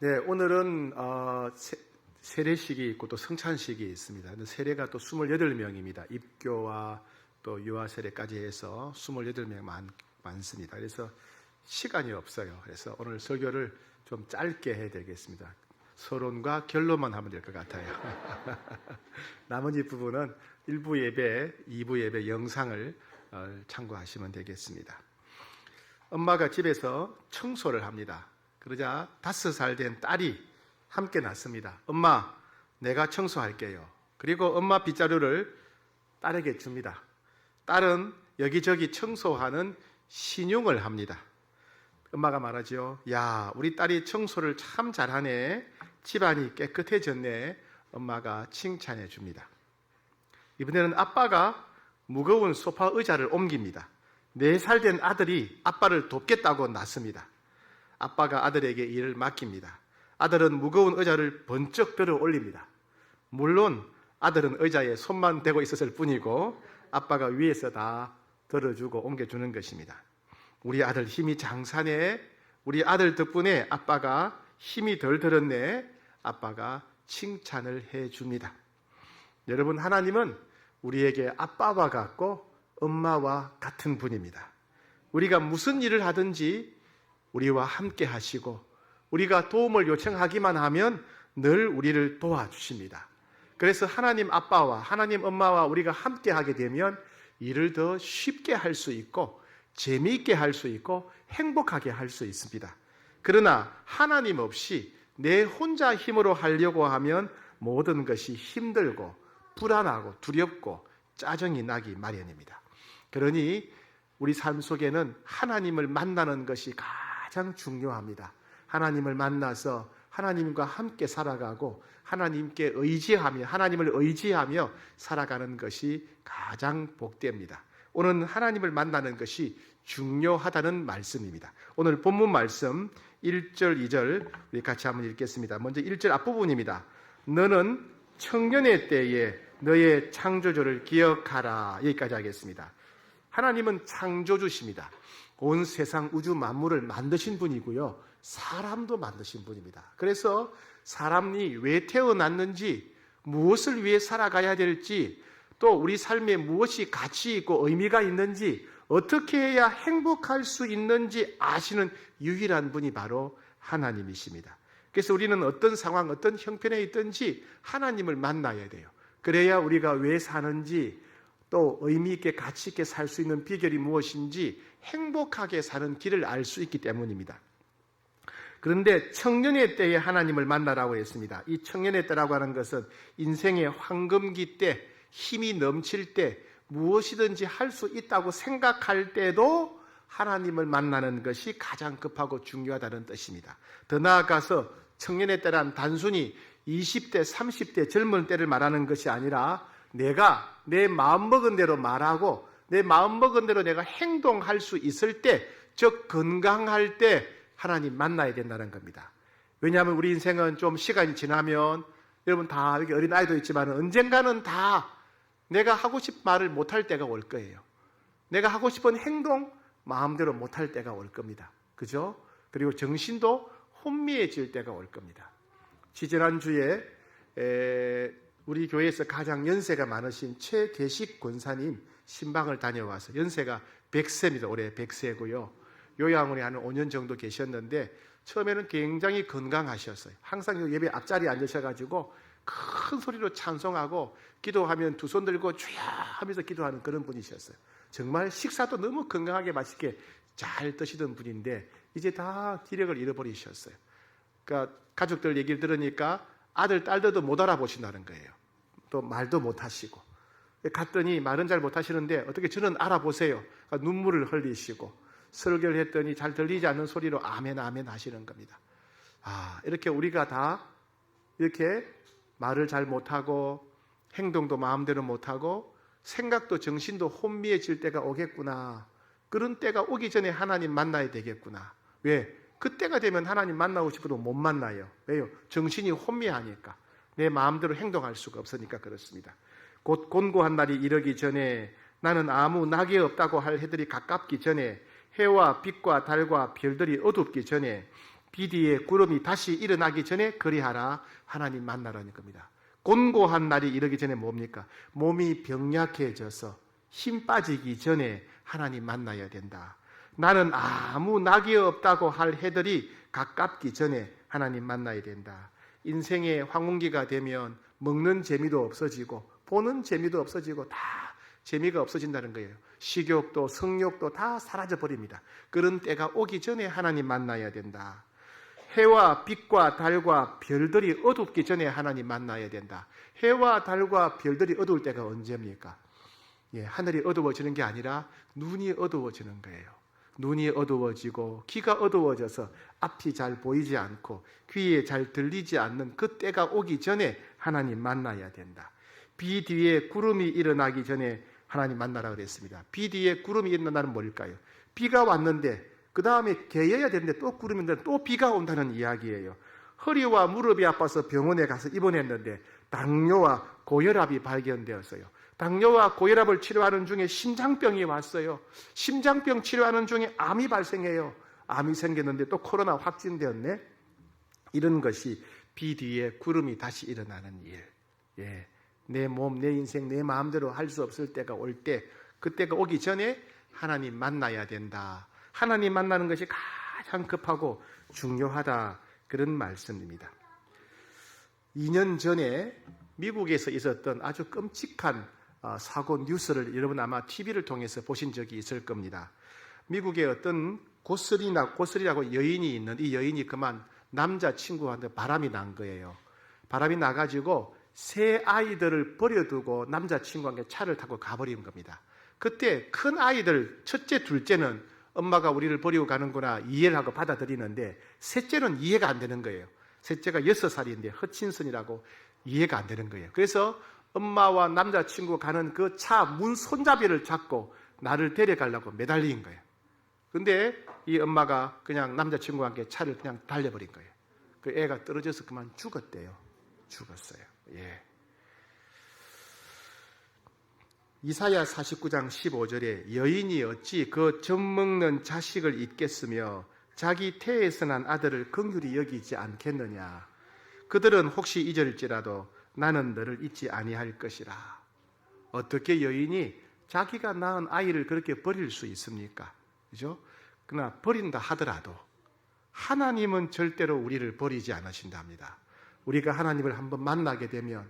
네, 오늘은 세례식이 있고 또 성찬식이 있습니다. 세례가 또 28명입니다. 입교와 또 유아 세례까지 해서 28명 많습니다. 그래서 시간이 없어요. 그래서 오늘 설교를 좀 짧게 해야 되겠습니다. 서론과 결론만 하면 될 것 같아요. 나머지 부분은 1부 예배, 2부 예배 영상을 참고하시면 되겠습니다. 엄마가 집에서 청소를 합니다. 그러자 5살 된 딸이 함께 났습니다. 엄마, 내가 청소할게요. 그리고 엄마 빗자루를 딸에게 줍니다. 딸은 여기저기 청소하는 신용을 합니다. 엄마가 말하죠. 야, 우리 딸이 청소를 참 잘하네. 집안이 깨끗해졌네. 엄마가 칭찬해 줍니다. 이번에는 아빠가 무거운 소파 의자를 옮깁니다. 4살 된 아들이 아빠를 돕겠다고 났습니다. 아빠가 아들에게 일을 맡깁니다. 아들은 무거운 의자를 번쩍 들어 올립니다. 물론 아들은 의자에 손만 대고 있었을 뿐이고 아빠가 위에서 다 들어주고 옮겨주는 것입니다. 우리 아들 힘이 장사네. 우리 아들 덕분에 아빠가 힘이 덜 들었네. 아빠가 칭찬을 해줍니다. 여러분, 하나님은 우리에게 아빠와 같고 엄마와 같은 분입니다. 우리가 무슨 일을 하든지 우리와 함께 하시고 우리가 도움을 요청하기만 하면 늘 우리를 도와주십니다. 그래서 하나님 아빠와 하나님 엄마와 우리가 함께 하게 되면 일을 더 쉽게 할 수 있고 재미있게 할 수 있고 행복하게 할 수 있습니다. 그러나 하나님 없이 내 혼자 힘으로 하려고 하면 모든 것이 힘들고 불안하고 두렵고 짜증이 나기 마련입니다. 그러니 우리 삶 속에는 하나님을 만나는 것이 가장 중요합니다. 하나님을 만나서 하나님과 함께 살아가고 하나님께 의지하며 하나님을 의지하며 살아가는 것이 가장 복됩니다. 오늘 하나님을 만나는 것이 중요하다는 말씀입니다. 오늘 본문 말씀 1절, 2절 우리 같이 한번 읽겠습니다. 먼저 1절 앞부분입니다. 너는 청년의 때에 너의 창조주를 기억하라. 여기까지 하겠습니다. 하나님은 창조주십니다. 온 세상 우주 만물을 만드신 분이고요. 사람도 만드신 분입니다. 그래서 사람이 왜 태어났는지, 무엇을 위해 살아가야 될지, 또 우리 삶에 무엇이 가치 있고 의미가 있는지, 어떻게 해야 행복할 수 있는지 아시는 유일한 분이 바로 하나님이십니다. 그래서 우리는 어떤 상황, 어떤 형편에 있든지 하나님을 만나야 돼요. 그래야 우리가 왜 사는지, 또 의미 있게 가치 있게 살 수 있는 비결이 무엇인지 행복하게 사는 길을 알 수 있기 때문입니다. 그런데 청년의 때에 하나님을 만나라고 했습니다. 이 청년의 때라고 하는 것은 인생의 황금기 때, 힘이 넘칠 때, 무엇이든지 할 수 있다고 생각할 때도 하나님을 만나는 것이 가장 급하고 중요하다는 뜻입니다. 더 나아가서 청년의 때란 단순히 20대, 30대 젊은 때를 말하는 것이 아니라 내가 내 마음먹은 대로 말하고 내 마음먹은 대로 내가 행동할 수 있을 때, 즉 건강할 때 하나님 만나야 된다는 겁니다. 왜냐하면 우리 인생은 좀 시간이 지나면 여러분 다 여기 어린아이도 있지만 언젠가는 다 내가 하고 싶은 말을 못할 때가 올 거예요. 내가 하고 싶은 행동 마음대로 못할 때가 올 겁니다. 그죠? 그리고 정신도 혼미해질 때가 올 겁니다. 지지난주에 우리 교회에서 가장 연세가 많으신 최대식 권사님 신방을 다녀와서 연세가 100세입니다. 올해 100세고요. 요양원에 한 5년 정도 계셨는데 처음에는 굉장히 건강하셨어요. 항상 예배 앞자리에 앉으셔가지고 큰 소리로 찬송하고 기도하면 두 손 들고 주야 하면서 기도하는 그런 분이셨어요. 정말 식사도 너무 건강하게 맛있게 잘 드시던 분인데 이제 다 기력을 잃어버리셨어요. 그러니까 가족들 얘기를 들으니까 아들, 딸들도 못 알아보신다는 거예요. 또 말도 못 하시고. 갔더니 말은 잘 못 하시는데 어떻게 저는 알아보세요. 그러니까 눈물을 흘리시고 설교를 했더니 잘 들리지 않는 소리로 아멘, 아멘 하시는 겁니다. 이렇게 우리가 다 이렇게 말을 잘 못하고 행동도 마음대로 못하고 생각도 정신도 혼미해질 때가 오겠구나. 그런 때가 오기 전에 하나님 만나야 되겠구나. 왜? 그때가 되면 하나님 만나고 싶어도 못 만나요. 왜요? 정신이 혼미하니까. 내 마음대로 행동할 수가 없으니까 그렇습니다. 곧 곤고한 날이 이르기 전에 나는 아무 낙이 없다고 할 해들이 가깝기 전에 해와 빛과 달과 별들이 어둡기 전에 비 뒤에 구름이 다시 일어나기 전에 그리하라. 하나님 만나라는 겁니다. 곤고한 날이 이르기 전에 뭡니까? 몸이 병약해져서 힘 빠지기 전에 하나님 만나야 된다. 나는 아무 낙이 없다고 할 해들이 가깝기 전에 하나님 만나야 된다. 인생의 황혼기가 되면 먹는 재미도 없어지고 보는 재미도 없어지고 다 재미가 없어진다는 거예요. 식욕도 성욕도 다 사라져 버립니다. 그런 때가 오기 전에 하나님 만나야 된다. 해와 빛과 달과 별들이 어둡기 전에 하나님 만나야 된다. 해와 달과 별들이 어두울 때가 언제입니까? 하늘이 어두워지는 게 아니라 눈이 어두워지는 거예요. 눈이 어두워지고 귀가 어두워져서 앞이 잘 보이지 않고 귀에 잘 들리지 않는 그 때가 오기 전에 하나님 만나야 된다. 비 뒤에 구름이 일어나기 전에 하나님 만나라 그랬습니다. 비 뒤에 구름이 일어나는 뭘까요? 비가 왔는데 그 다음에 개여야 되는데 또 구름이 있는데 또 비가 온다는 이야기예요. 허리와 무릎이 아파서 병원에 가서 입원했는데 당뇨와 고혈압이 발견되었어요. 당뇨와 고혈압을 치료하는 중에 심장병이 왔어요. 심장병 치료하는 중에 암이 발생해요. 암이 생겼는데 또 코로나 확진되었네. 이런 것이 비 뒤에 구름이 다시 일어나는 일. 내 몸, 내 인생, 내 마음대로 할 수 없을 때가 올 때, 그때가 오기 전에 하나님 만나야 된다. 하나님 만나는 것이 가장 급하고 중요하다. 그런 말씀입니다. 2년 전에 미국에서 있었던 아주 끔찍한 사고 뉴스를 여러분 아마 TV를 통해서 보신 적이 있을 겁니다. 미국의 어떤 고슬이라고 여인이 있는 이 여인이 그만 남자친구한테 바람이 난 거예요. 바람이 나가지고 세 아이들을 버려두고 남자친구와 차를 타고 가버린 겁니다. 그때 큰 아이들 첫째, 둘째는 엄마가 우리를 버리고 가는구나 이해를 하고 받아들이는데 셋째는 이해가 안 되는 거예요. 셋째가 6살인데 허친슨이라고 이해가 안 되는 거예요. 그래서 엄마와 남자친구 가는 그 차 문 손잡이를 잡고 나를 데려가려고 매달린 거예요. 근데 이 엄마가 그냥 남자친구와 함께 차를 그냥 달려버린 거예요. 그 애가 떨어져서 그만 죽었대요. 죽었어요. 이사야 49장 15절에 여인이 어찌 그 젖먹는 자식을 잊겠으며 자기 태에서 난 아들을 긍휼히 여기지 않겠느냐. 그들은 혹시 잊을지라도 나는 너를 잊지 아니할 것이라. 어떻게 여인이 자기가 낳은 아이를 그렇게 버릴 수 있습니까? 그죠? 그러나 버린다 하더라도 하나님은 절대로 우리를 버리지 않으신답니다. 우리가 하나님을 한번 만나게 되면,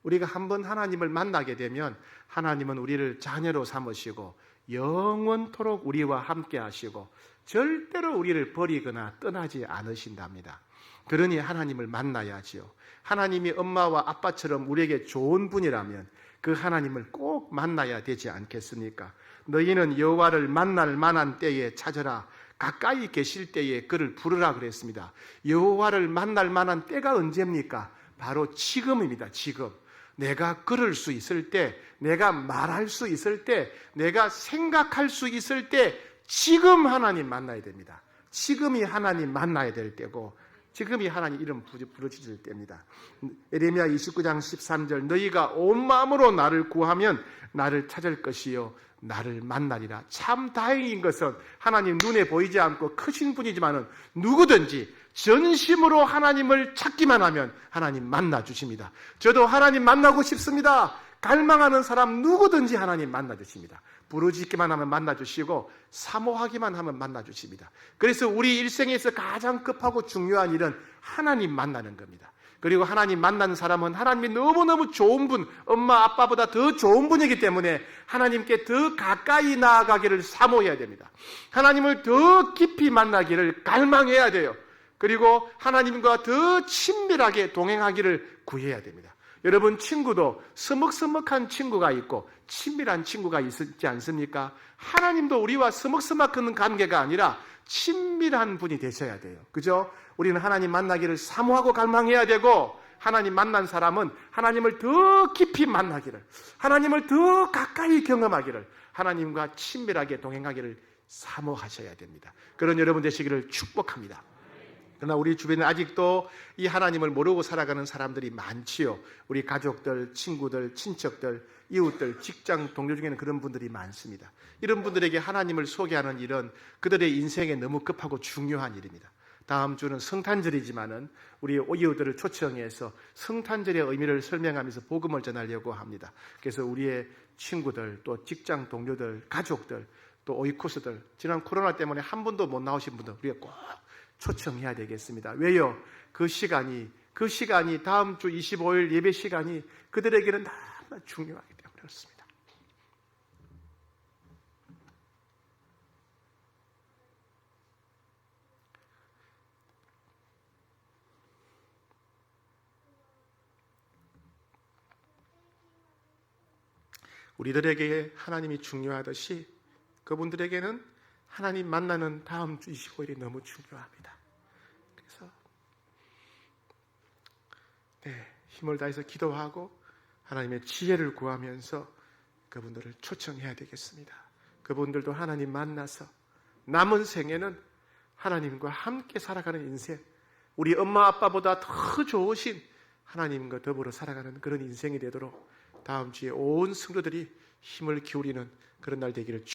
우리가 한번 하나님을 만나게 되면 하나님은 우리를 자녀로 삼으시고 영원토록 우리와 함께 하시고 절대로 우리를 버리거나 떠나지 않으신답니다. 그러니 하나님을 만나야지요. 하나님이 엄마와 아빠처럼 우리에게 좋은 분이라면 그 하나님을 꼭 만나야 되지 않겠습니까? 너희는 여호와를 만날 만한 때에 찾으라. 가까이 계실 때에 그를 부르라 그랬습니다. 여호와를 만날 만한 때가 언제입니까? 바로 지금입니다. 지금. 내가 걸을 수 있을 때, 내가 말할 수 있을 때, 내가 생각할 수 있을 때 지금 하나님 만나야 됩니다. 지금이 하나님 만나야 될 때고 지금이 하나님 이름 부르짖을 때입니다. 에레미야 29장 13절 너희가 온 마음으로 나를 구하면 나를 찾을 것이요 나를 만나리라. 참 다행인 것은 하나님 눈에 보이지 않고 크신 분이지만은 누구든지 전심으로 하나님을 찾기만 하면 하나님 만나 주십니다. 저도 하나님 만나고 싶습니다. 갈망하는 사람 누구든지 하나님 만나 주십니다. 부르짖기만 하면 만나 주시고 사모하기만 하면 만나 주십니다. 그래서 우리 일생에서 가장 급하고 중요한 일은 하나님 만나는 겁니다. 그리고 하나님 만나는 사람은 하나님이 너무너무 좋은 분, 엄마 아빠보다 더 좋은 분이기 때문에 하나님께 더 가까이 나아가기를 사모해야 됩니다. 하나님을 더 깊이 만나기를 갈망해야 돼요. 그리고 하나님과 더 친밀하게 동행하기를 구해야 됩니다. 여러분 친구도 서먹서먹한 친구가 있고 친밀한 친구가 있지 않습니까? 하나님도 우리와 서먹서먹한 관계가 아니라 친밀한 분이 되셔야 돼요. 그죠? 우리는 하나님 만나기를 사모하고 갈망해야 되고 하나님 만난 사람은 하나님을 더 깊이 만나기를, 하나님을 더 가까이 경험하기를, 하나님과 친밀하게 동행하기를 사모하셔야 됩니다. 그런 여러분 되시기를 축복합니다. 그러나 우리 주변에 아직도 이 하나님을 모르고 살아가는 사람들이 많지요. 우리 가족들, 친구들, 친척들, 이웃들, 직장 동료 중에는 그런 분들이 많습니다. 이런 분들에게 하나님을 소개하는 일은 그들의 인생에 너무 급하고 중요한 일입니다. 다음 주는 성탄절이지만은 우리 이웃들을 초청해서 성탄절의 의미를 설명하면서 복음을 전하려고 합니다. 그래서 우리의 친구들, 또 직장 동료들, 가족들, 또 오이쿠스들, 지난 코로나 때문에 한 분도 못 나오신 분들 우리가 꼭 초청해야 되겠습니다. 왜요? 그 시간이 다음 주 25일 예배 시간이 그들에게는 너무나 중요하기 때문에 그렇습니다. 우리들에게 하나님이 중요하듯이 그분들에게는 하나님 만나는 다음 주 25일이 너무 중요합니다. 그래서 힘을 다해서 기도하고 하나님의 지혜를 구하면서 그분들을 초청해야 되겠습니다. 그분들도 하나님 만나서 남은 생에는 하나님과 함께 살아가는 인생, 우리 엄마 아빠보다 더 좋으신 하나님과 더불어 살아가는 그런 인생이 되도록 다음 주에 온 성도들이 힘을 기울이는 그런 날 되기를